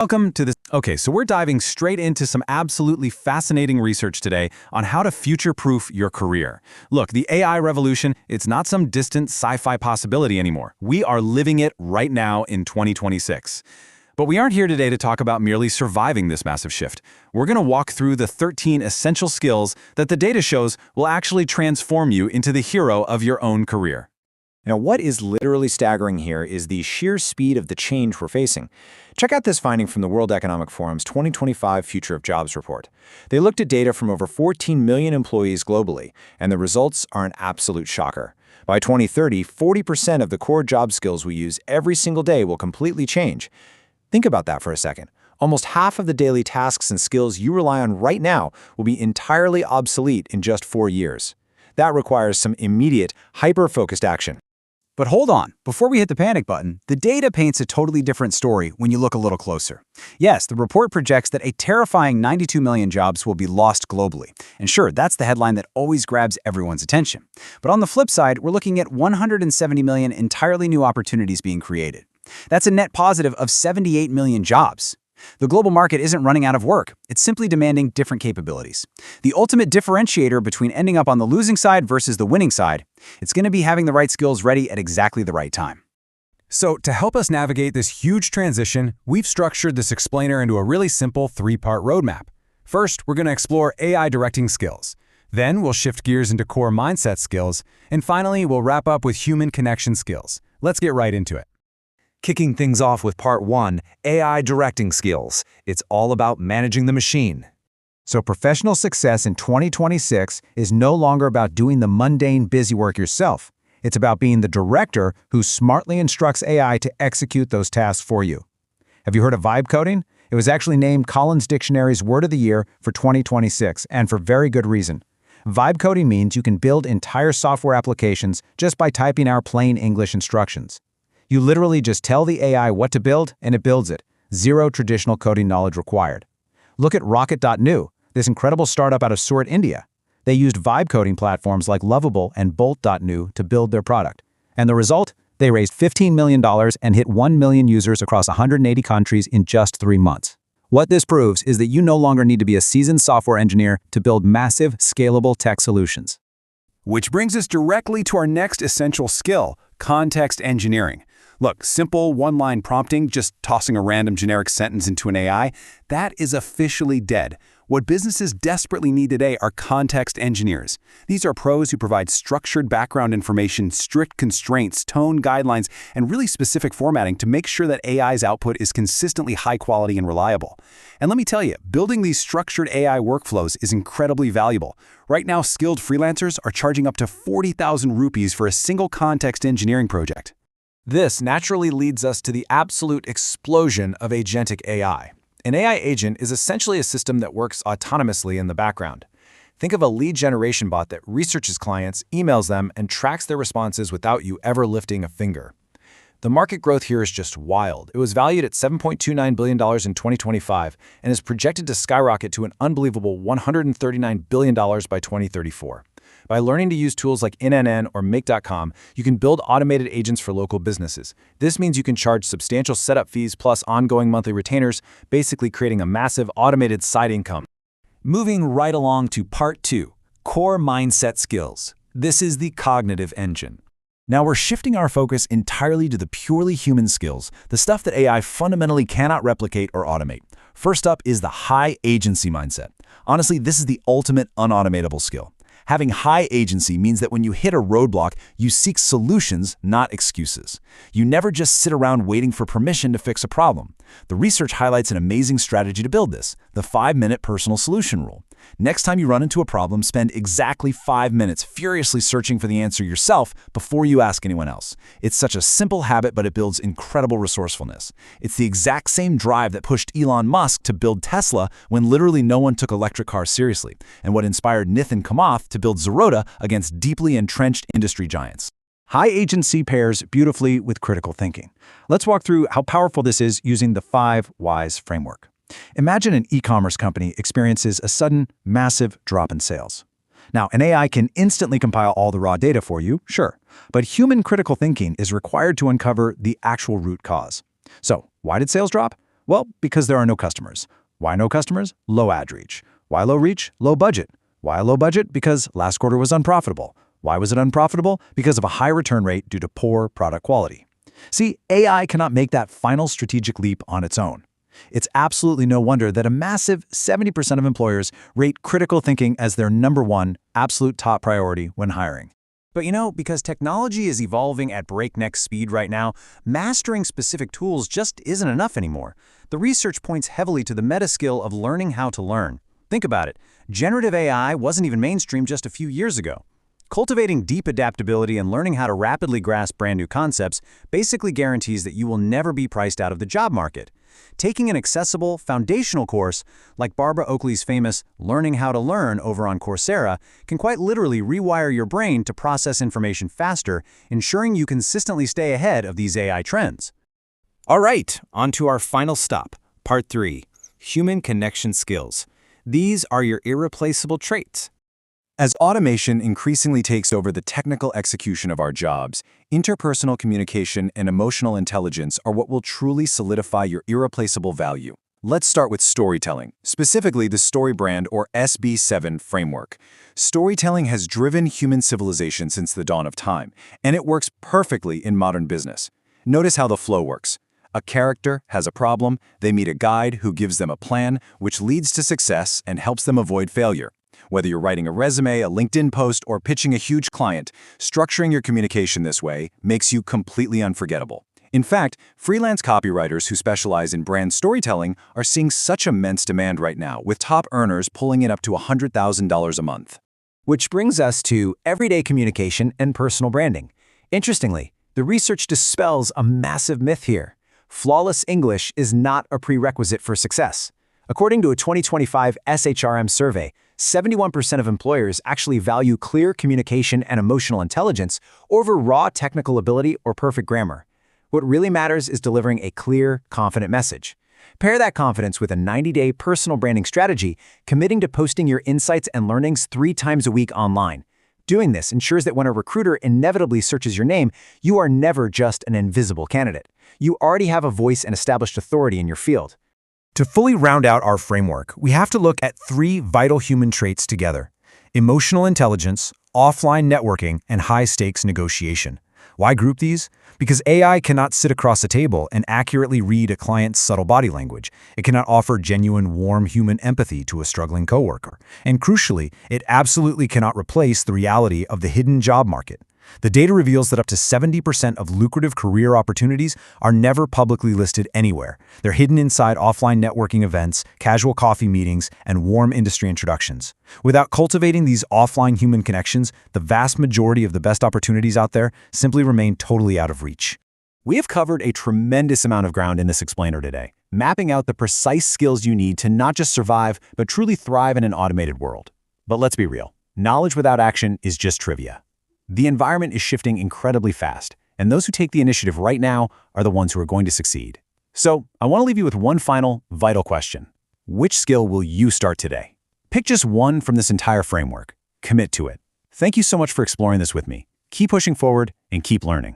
Welcome to this. Okay, so we're diving straight into some absolutely fascinating research today on how to future-proof your career. Look, the AI revolution, it's not some distant sci-fi possibility anymore. We are living it right now in 2026. But we aren't here today to talk about merely surviving this massive shift. We're going to walk through the 13 essential skills that the data shows will actually transform you into the hero of your own career. Now, what is literally staggering here is the sheer speed of the change we're facing. Check out this finding from the World Economic Forum's 2025 Future of Jobs report. They looked at data from over 14 million employees globally, and the results are an absolute shocker. By 2030, 40% of the core job skills we use every single day will completely change. Think about that for a second. Almost half of the daily tasks and skills you rely on right now will be entirely obsolete in just 4 years. That requires some immediate, hyper-focused action. But hold on, before we hit the panic button, the data paints a totally different story when you look a little closer. Yes, the report projects that a terrifying 92 million jobs will be lost globally. And sure, that's the headline that always grabs everyone's attention. But on the flip side, we're looking at 170 million entirely new opportunities being created. That's a net positive of 78 million jobs. The global market isn't running out of work, it's simply demanding different capabilities. The ultimate differentiator between ending up on the losing side versus the winning side, it's going to be having the right skills ready at exactly the right time. So, to help us navigate this huge transition, we've structured this explainer into a really simple 3-part roadmap. First, we're going to explore AI directing skills. Then, we'll shift gears into core mindset skills. And finally, we'll wrap up with human connection skills. Let's get right into it. Kicking things off with Part 1, AI directing skills. It's all about managing the machine. So professional success in 2026 is no longer about doing the mundane busy work yourself. It's about being the director who smartly instructs AI to execute those tasks for you. Have you heard of vibe coding? It was actually named Collins Dictionary's Word of the Year for 2026, and for very good reason. Vibe coding means you can build entire software applications just by typing our plain English instructions. You literally just tell the AI what to build, and it builds it. Zero traditional coding knowledge required. Look at Rocket.new, this incredible startup out of Surat, India. They used vibe coding platforms like Lovable and Bolt.new to build their product. And the result? They raised $15 million and hit 1 million users across 180 countries in just 3 months. What this proves is that you no longer need to be a seasoned software engineer to build massive, scalable tech solutions. Which brings us directly to our next essential skill, context engineering. Look, simple one-line prompting, just tossing a random generic sentence into an AI, that is officially dead. What businesses desperately need today are context engineers. These are pros who provide structured background information, strict constraints, tone guidelines, and really specific formatting to make sure that AI's output is consistently high quality and reliable. And let me tell you, building these structured AI workflows is incredibly valuable. Right now, skilled freelancers are charging up to 40,000 rupees for a single context engineering project. This naturally leads us to the absolute explosion of agentic AI. An AI agent is essentially a system that works autonomously in the background. Think of a lead generation bot that researches clients, emails them, and tracks their responses without you ever lifting a finger. The market growth here is just wild. It was valued at $7.29 billion in 2025 and is projected to skyrocket to an unbelievable $139 billion by 2034. By learning to use tools like NNN or Make.com, you can build automated agents for local businesses. This means you can charge substantial setup fees plus ongoing monthly retainers, basically creating a massive automated side income. Moving right along to Part 2, core mindset skills. This is the cognitive engine. Now we're shifting our focus entirely to the purely human skills, the stuff that AI fundamentally cannot replicate or automate. First up is the high agency mindset. Honestly, this is the ultimate unautomatable skill. Having high agency means that when you hit a roadblock, you seek solutions, not excuses. You never just sit around waiting for permission to fix a problem. The research highlights an amazing strategy to build this, the 5-minute personal solution rule. Next time you run into a problem, spend exactly 5 minutes furiously searching for the answer yourself before you ask anyone else. It's such a simple habit, but it builds incredible resourcefulness. It's the exact same drive that pushed Elon Musk to build Tesla when literally no one took electric cars seriously, and what inspired Nithin Kamath to build Zerodha against deeply entrenched industry giants. High agency pairs beautifully with critical thinking. Let's walk through how powerful this is using the 5 Whys framework. Imagine an e-commerce company experiences a sudden, massive drop in sales. Now, an AI can instantly compile all the raw data for you, sure, but human critical thinking is required to uncover the actual root cause. So, why did sales drop? Well, because there are no customers. Why no customers? Low ad reach. Why low reach? Low budget. Why low budget? Because last quarter was unprofitable. Why was it unprofitable? Because of a high return rate due to poor product quality. See, AI cannot make that final strategic leap on its own. It's absolutely no wonder that a massive 70% of employers rate critical thinking as their #1 absolute top priority when hiring. But because technology is evolving at breakneck speed right now, mastering specific tools just isn't enough anymore. The research points heavily to the meta skill of learning how to learn. Think about it. Generative AI wasn't even mainstream just a few years ago. Cultivating deep adaptability and learning how to rapidly grasp brand new concepts basically guarantees that you will never be priced out of the job market. Taking an accessible, foundational course, like Barbara Oakley's famous Learning How to Learn over on Coursera, can quite literally rewire your brain to process information faster, ensuring you consistently stay ahead of these AI trends. All right, on to our final stop, Part 3, Human Connection Skills. These are your irreplaceable traits. As automation increasingly takes over the technical execution of our jobs, interpersonal communication and emotional intelligence are what will truly solidify your irreplaceable value. Let's start with storytelling, specifically the StoryBrand or SB7 framework. Storytelling has driven human civilization since the dawn of time, and it works perfectly in modern business. Notice how the flow works. A character has a problem, they meet a guide who gives them a plan, which leads to success and helps them avoid failure. Whether you're writing a resume, a LinkedIn post, or pitching a huge client, structuring your communication this way makes you completely unforgettable. In fact, freelance copywriters who specialize in brand storytelling are seeing such immense demand right now, with top earners pulling in up to $100,000 a month. Which brings us to everyday communication and personal branding. Interestingly, the research dispels a massive myth here. Flawless English is not a prerequisite for success. According to a 2025 SHRM survey, 71% of employers actually value clear communication and emotional intelligence over raw technical ability or perfect grammar. What really matters is delivering a clear, confident message. Pair that confidence with a 90-day personal branding strategy, committing to posting your insights and learnings 3 times a week online. Doing this ensures that when a recruiter inevitably searches your name, you are never just an invisible candidate. You already have a voice and established authority in your field. To fully round out our framework, we have to look at 3 vital human traits together: emotional intelligence, offline networking, and high-stakes negotiation. Why group these? Because AI cannot sit across a table and accurately read a client's subtle body language. It cannot offer genuine, warm human empathy to a struggling coworker. And crucially, it absolutely cannot replace the reality of the hidden job market. The data reveals that up to 70% of lucrative career opportunities are never publicly listed anywhere. They're hidden inside offline networking events, casual coffee meetings, and warm industry introductions. Without cultivating these offline human connections, the vast majority of the best opportunities out there simply remain totally out of reach. We have covered a tremendous amount of ground in this explainer today, mapping out the precise skills you need to not just survive, but truly thrive in an automated world. But let's be real, knowledge without action is just trivia. The environment is shifting incredibly fast, and those who take the initiative right now are the ones who are going to succeed. So, I want to leave you with one final, vital question. Which skill will you start today? Pick just one from this entire framework. Commit to it. Thank you so much for exploring this with me. Keep pushing forward and keep learning.